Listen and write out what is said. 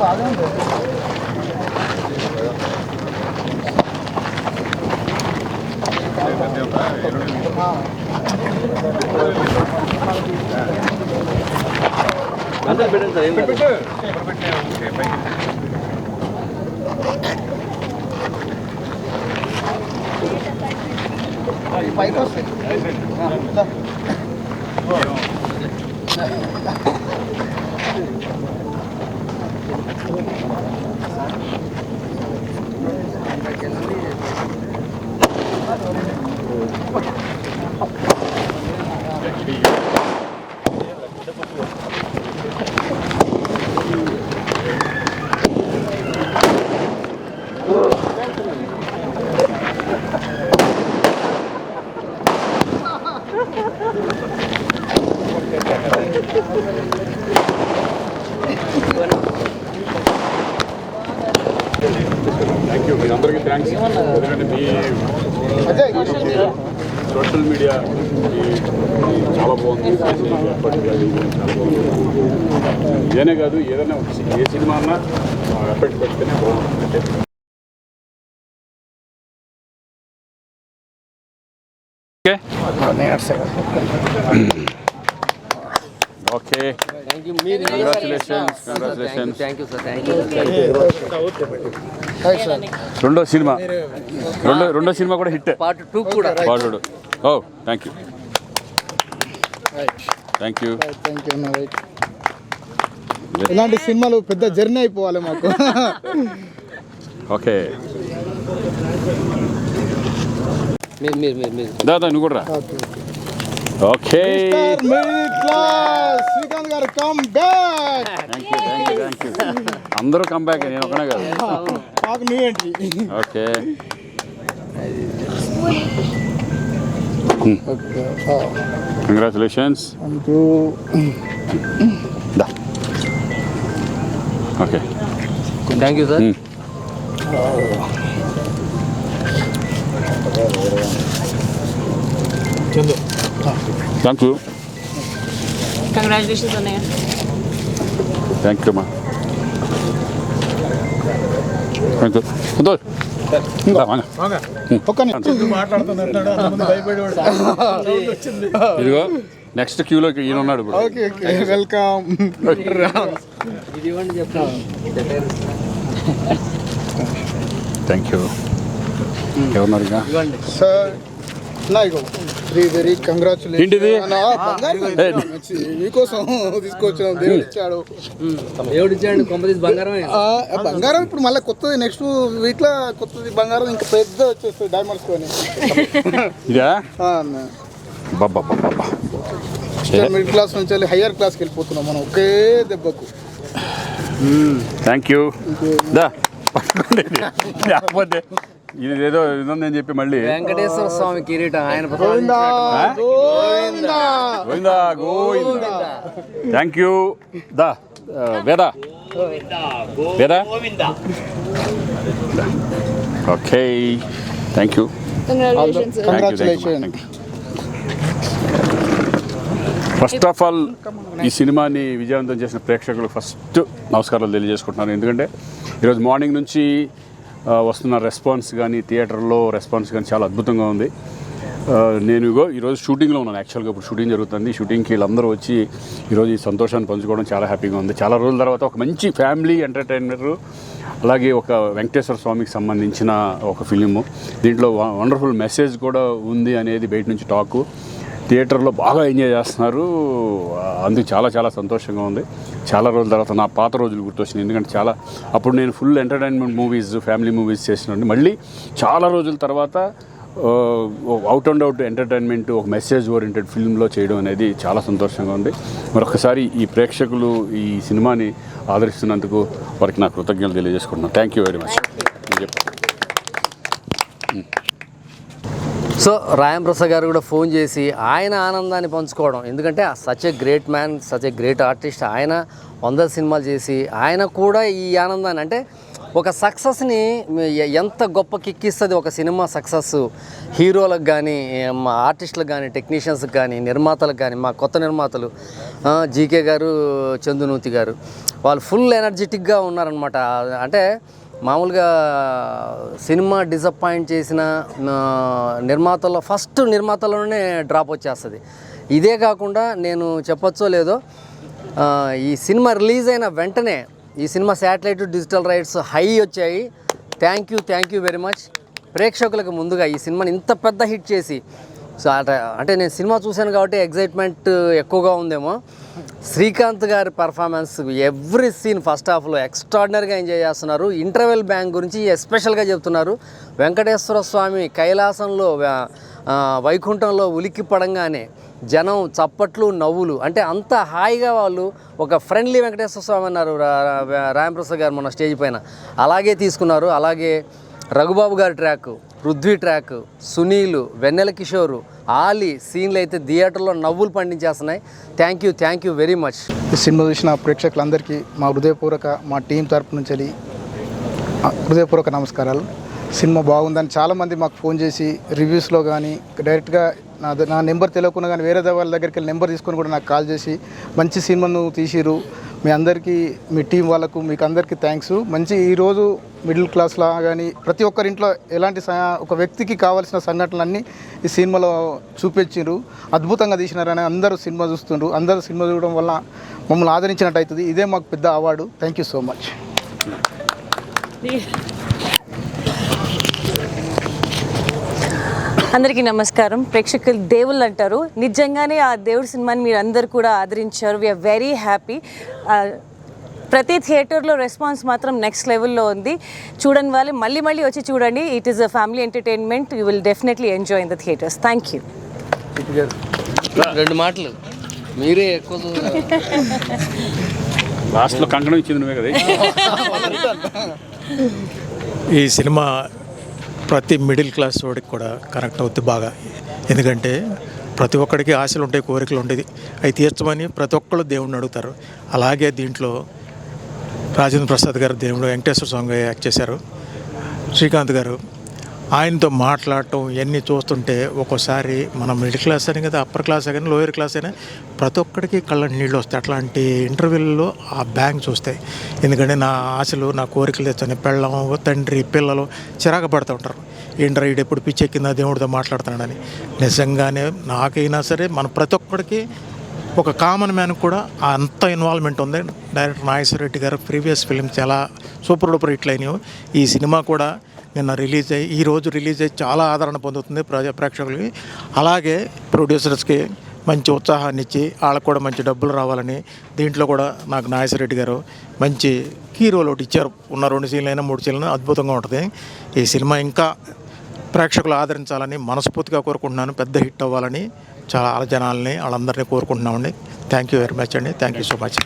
బాగా ఉంది. పైకి వస్తాయి. Thank you. మీ అందరికీ థ్యాంక్స్. ఎందుకంటే మీ సోషల్ మీడియా చాలా బాగుంది. చాలా బాగుంది. ఇదేనే కాదు, ఏదైనా ఏ సినిమా అన్నా ఎఫెక్ట్ పెడితేనే బాగుంటుంది. Okay, congratulations. రెండో సినిమా కూడా హిట్. పార్ట్ 2 కూడా. ఓ థ్యాంక్ యూ. ఇలాంటి సినిమాలు పెద్ద జర్నీ అయిపోవాలి మాకు. ఓకే, దాదా నువ్వు కూడా రా. ఓకే, శ్రీకాంత్ గారు కమ్ బ్యాక్. Thank you. అందరూ కమ్ బ్యాక్, నేను ఒకనే కాదు. మాకు new entry. Okay, congratulations. Okay, thank you sir. Thank you. Congratulations అన్నయ్య. థ్యాంక్ యూ అమ్మా. ఇదిగో నెక్స్ట్ క్యూలో ఈయన ఉన్నాడు ఇప్పుడు. వెల్కమ్. Thank you. ఎవరున్నారు ఇక సార్? Very congratulation. ఏంటిది? మీకోసం తీసుకొచ్చాం. దేవుడు ఇచ్చాడు. బంగారం ఇప్పుడు మళ్ళీ కొత్తది నెక్స్ట్ వీక్లో కొత్తది బంగారం ఇంకా పెద్ద వచ్చేస్తుంది డైమండ్స్ కొని. ఇదా? మిడిల్ క్లాస్ నుంచి హయ్యర్ క్లాస్కి వెళ్ళిపోతున్నాం మనం ఒకే దెబ్బకు. Thank you. లేకపోతే ఇది ఏదో ఇదని చెప్పి మళ్ళీ వెంకటేశ్వర స్వామి కిరీటం ఆయన. గోవిందా గోవిందా. Thank you. దా వేదా వేదా. Okay, thank you. Congratulation. First of all ఈ సినిమాని విజయవంతం చేసిన ప్రేక్షకులకు ఫస్ట్ నమస్కారాలు తెలియజేసుకుంటున్నాను. ఎందుకంటే ఈరోజు మార్నింగ్ నుంచి వస్తున్న రెస్పాన్స్ కానీ, థియేటర్లో రెస్పాన్స్ కానీ చాలా అద్భుతంగా ఉంది. నేను ఈరోజు షూటింగ్లో ఉన్నాను. యాక్చువల్గా ఇప్పుడు షూటింగ్ జరుగుతుంది. షూటింగ్కి వీళ్ళందరూ వచ్చి ఈరోజు ఈ సంతోషాన్ని పంచుకోవడం చాలా హ్యాపీగా ఉంది. చాలా రోజుల తర్వాత ఒక మంచి ఫ్యామిలీ ఎంటర్టైనర్, అలాగే ఒక వెంకటేశ్వర స్వామికి సంబంధించిన ఒక ఫిలిము. దీంట్లో వండర్ఫుల్ మెసేజ్ కూడా ఉంది అనేది బయట నుంచి టాకు. థియేటర్లో బాగా ఎంజాయ్ చేస్తున్నారు. అందుకు చాలా చాలా సంతోషంగా ఉంది. చాలా రోజుల తర్వాత నా పాత రోజులు గుర్తొచ్చినాయి. ఎందుకంటే అప్పుడు నేను full entertainment movies, family movies చేసినండి. మళ్ళీ చాలా రోజుల తర్వాత అవుట్ అండ్ అవుట్ ఎంటర్టైన్మెంట్, ఒక మెసేజ్ ఓరియంటెడ్ ఫిల్మ్లో చేయడం అనేది చాలా సంతోషంగా ఉంది. మరొకసారి ఈ ప్రేక్షకులు ఈ సినిమాని ఆదరిస్తున్నందుకు వారికి నా కృతజ్ఞతలు తెలియజేసుకుంటున్నాను. Thank you very much. So Rayam Prasad గారు కూడా ఫోన్ చేసి ఆయన ఆనందాన్ని పంచుకోవడం. ఎందుకంటే such a great man, such a great artist. ఆయన 100 సినిమాలు చేసి ఆయన కూడా ఈ ఆనందాన్ని, అంటే ఒక సక్సెస్ని ఎంత గొప్ప కిక్కిస్తుంది ఒక సినిమా సక్సెస్. హీరోలకు కానీ, మా ఆర్టిస్టులకు కానీ, టెక్నీషియన్స్కి కానీ, నిర్మాతలకు కానీ, మా కొత్త నిర్మాతలు జీకే గారు, చందునూతి గారు, వాళ్ళు ఫుల్ ఎనర్జెటిక్గా ఉన్నారనమాట. అంటే మామూలుగా సినిమా డిసప్పాయింట్ చేసిన నిర్మాతల్లో ఫస్ట్ నిర్మాతలోనే డ్రాప్ వచ్చేస్తుంది. ఇదే కాకుండా నేను చెప్పొచ్చో లేదో, ఈ సినిమా రిలీజ్ అయిన వెంటనే ఈ cinema satellite digital rights high వచ్చాయి. థ్యాంక్ యూ వెరీ మచ్ ప్రేక్షకులకు. ముందుగా ఈ సినిమాని ఇంత పెద్ద హిట్ చేసి, సో అంటే నేను సినిమా చూశాను కాబట్టి ఎగ్జైట్మెంట్ ఎక్కువగా ఉందేమో. శ్రీకాంత్ గారి పర్ఫార్మెన్స్ ఎవ్రీ సీన్ ఫస్ట్ హాఫ్లో ఎక్స్ట్రాడినరీగా ఎంజాయ్ చేస్తున్నారు. ఇంటర్వెల్ బ్యాంక్ గురించి ఎస్పెషల్గా చెప్తున్నారు. వెంకటేశ్వర స్వామి కైలాసంలో వైకుంఠంలో ఉలిక్కి పడంగానే జనం చప్పట్లు, నవ్వులు, అంటే అంత హాయిగా వాళ్ళు ఒక ఫ్రెండ్లీ వెంకటేశ్వర స్వామి అన్నారు రాంప్రసాద్ గారు మన స్టేజ్ పైన, అలాగే తీసుకున్నారు. అలాగే రఘుబాబు గారి ట్రాక్, పృథ్వీ ట్రాక్, సునీల్, వెన్నెల కిషోరు, ఆలీ సీన్లు అయితే థియేటర్లో నవ్వులు పండించేస్తున్నాయి. Thank you very much. ఈ సినిమా చూసిన ప్రేక్షకులందరికీ మా హృదయపూర్వక, మా టీం తరపు నుంచి హృదయపూర్వక నమస్కారాలు. సినిమా బాగుందని చాలామంది మాకు ఫోన్ చేసి రివ్యూస్లో కానీ డైరెక్ట్గా నా నెంబర్ తెలియకుండా కానీ వేరే వాళ్ళ దగ్గరికి వెళ్ళి నెంబర్ తీసుకొని కూడా నాకు కాల్ చేసి మంచి సినిమాను తీసిరు, మీ అందరికీ, మీ టీం వాళ్ళకు, మీకు అందరికీ థ్యాంక్స్. మంచి ఈరోజు మిడిల్ క్లాస్లా కానీ ప్రతి ఒక్కరింట్లో ఎలాంటి ఒక వ్యక్తికి కావాల్సిన సంఘటనలన్నీ ఈ సినిమాలో చూపించారు. అద్భుతంగా తీసినారని అందరూ సినిమా చూస్తుండ్రు. అందరూ సినిమా చూడడం వల్ల మమ్మల్ని ఆదరించినట్టు అవుతుంది. ఇదే మాకు పెద్ద award. Thank you so much. అందరికీ నమస్కారం. ప్రేక్షకులు దేవుళ్ళు అంటారు, నిజంగానే ఆ దేవుడి సినిమాని మీరు అందరు కూడా ఆదరించారు. We are very. ప్రతి థియేటర్లో రెస్పాన్స్ మాత్రం నెక్స్ట్ లెవెల్లో ఉంది. చూడని వాళ్ళు మళ్ళీ వచ్చి చూడండి. It is a family entertainment. You will definitely enjoy in the theatres. Thank you. 2 మాటలు మీరే ఎక్కువ లాస్ట్లో కంకణం ఇచ్చింది నువ్వే కదా. ఈ సినిమా ప్రతి మిడిల్ క్లాస్ వాడికి కూడా కనెక్ట్ అవుతుంది బాగా. ఎందుకంటే ప్రతి ఒక్కడికి ఆశలు ఉంటాయి, కోరికలు ఉండేది, అవి తీర్చమని ప్రతి ఒక్కళ్ళు దేవుడిని అడుగుతారు. అలాగే దీంట్లో రాజేంద్ర ప్రసాద్ గారు దేవుడు వెంకటేశ్వర స్వామిగా యాక్ట్ చేశారు. శ్రీకాంత్ గారు ఆయనతో మాట్లాడటం ఇవన్నీ చూస్తుంటే ఒక్కోసారి మనం మిడిల్ క్లాస్ అని కదా, అప్పర్ క్లాస్ కానీ లోయర్ క్లాస్ అయినా ప్రతి ఒక్కడికి కళ్ళ నీళ్ళు వస్తాయి. అట్లాంటి ఇంటర్వ్యూల్లో ఆ బ్యాంక్ చూస్తాయి. ఎందుకంటే నా ఆశలు, నా కోరికలు తెచ్చని పెళ్ళం, తండ్రి, పిల్లలు చిరాకు పడుతూ ఉంటారు. ఏంట్రా ఈడు ఎప్పుడు పిచ్చెక్కిందా దేవుడితో మాట్లాడుతున్నాడని. నిజంగానే నాకైనా సరే మన ప్రతి ఒక్కడికి ఒక కామన్ మ్యాన్ కూడా అంత ఇన్వాల్వ్మెంట్ ఉంది. డైరెక్టర్ నాగేశ్వర రెడ్డి గారు ప్రీవియస్ ఫిలిం చాలా సూపర్ డూపర్ హిట్లు అయినాయి. ఈ సినిమా కూడా నిన్న రిలీజ్ అయ్యి ఈరోజు రిలీజ్ అయ్యి చాలా ఆదరణ పొందుతుంది ప్రేక్షకులకి. అలాగే ప్రొడ్యూసర్స్కి మంచి ఉత్సాహాన్ని ఇచ్చి వాళ్ళకు కూడా మంచి డబ్బులు రావాలని దీంట్లో కూడా నాకు నాగేశ్వర రెడ్డి గారు మంచి కీ రోల్ ఒకటి ఇచ్చారు. ఉన్న 2 సీన్లు అయినా 3 సీన్లు అద్భుతంగా ఉంటుంది. ఈ సినిమా ఇంకా ప్రేక్షకులు ఆదరించాలని మనస్ఫూర్తిగా కోరుకుంటున్నాను. పెద్ద హిట్ అవ్వాలని చాలా జనాలని వాళ్ళందరినీ కోరుకుంటున్నామండి. థ్యాంక్ యూ వెరీ మచ్ అండి. Thank you so much.